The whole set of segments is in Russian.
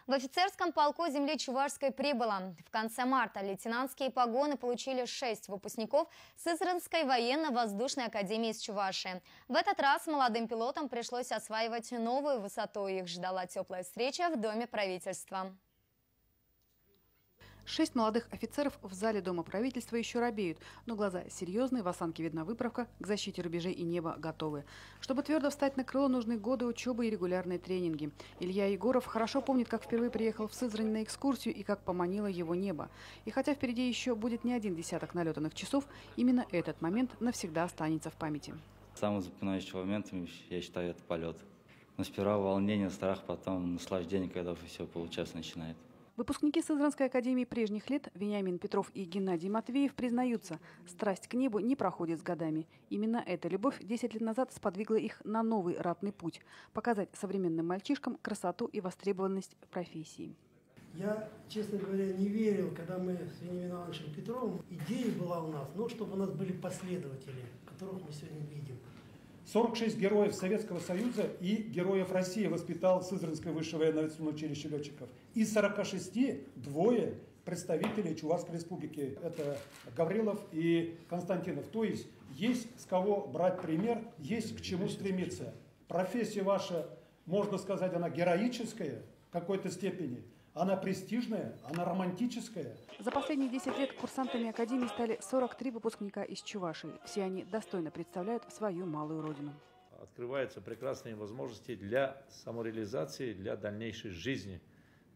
В офицерском полку земли Чувашской прибыло. В конце марта лейтенантские погоны получили 6 выпускников Сызранской военно-воздушной академии из Чувашии. В этот раз молодым пилотам пришлось осваивать новую высоту. Их ждала теплая встреча в Доме правительства. 6 молодых офицеров в зале Дома правительства еще робеют, но глаза серьезные, в осанке видна выправка, к защите рубежей и неба готовы. Чтобы твердо встать на крыло, нужны годы учебы и регулярные тренинги. Илья Егоров хорошо помнит, как впервые приехал в Сызрань на экскурсию и как поманило его небо. И хотя впереди еще будет не один десяток налетанных часов, именно этот момент навсегда останется в памяти. Самым запоминающим моментом, я считаю, это полет. Но сперва волнение, страх, потом наслаждение, когда все получаться начинает. Выпускники Сызранской академии прежних лет Вениамин Петров и Геннадий Матвеев признаются, страсть к небу не проходит с годами. Именно эта любовь 10 лет назад сподвигла их на новый ратный путь – показать современным мальчишкам красоту и востребованность профессии. Я, честно говоря, не верил, когда мы с Вениамином Ивановичем Петровым, идея была у нас, чтобы у нас были последователи, которых мы сегодня видим. 46 героев Советского Союза и героев России воспитал Сызранское высшее военно-авиационное училище летчиков. Из 46 двое представителей Чувашской республики. Это Гаврилов и Константинов. То есть с кого брать пример, есть к чему стремиться. Профессия ваша, можно сказать, она героическая в какой-то степени. Она престижная, она романтическая. За последние 10 лет курсантами академии стали 43 выпускника из Чувашии. Все они достойно представляют свою малую родину. Открываются прекрасные возможности для самореализации, для дальнейшей жизни.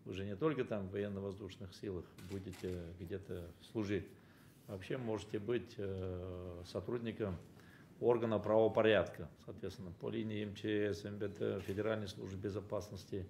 Вы же не только там в военно-воздушных силах будете где-то служить. Вообще можете быть сотрудником органа правопорядка, соответственно, по линии МЧС, МВД, Федеральной службы безопасности,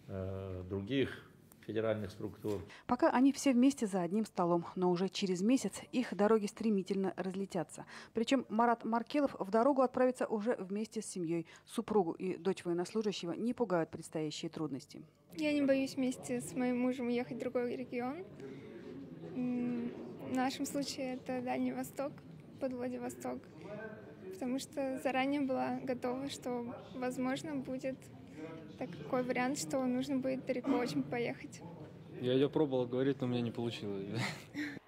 других федеральных структур. Пока они все вместе за одним столом, но уже через месяц их дороги стремительно разлетятся. Причем Марат Маркелов в дорогу отправится уже вместе с семьей. Супругу и дочь военнослужащего не пугают предстоящие трудности. Я не боюсь вместе с моим мужем ехать в другой регион. В нашем случае это Дальний Восток, под Владивосток. Потому что заранее была готова, что возможно будет такой вариант, что нужно будет далеко очень поехать. Я ее пробовал говорить, но у меня не получилось.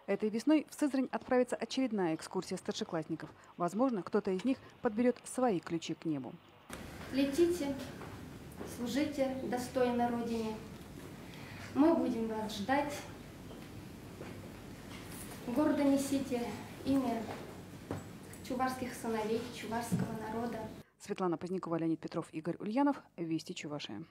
Этой весной в Сызрань отправится очередная экскурсия старшеклассников. Возможно, кто-то из них подберет свои ключи к небу. Летите, служите достойно Родине. Мы будем вас ждать. Гордо несите имя чувашских сыновей, чувашского народа. Светлана Позднякова, Леонид Петров, Игорь Ульянов. Вести Чувашия.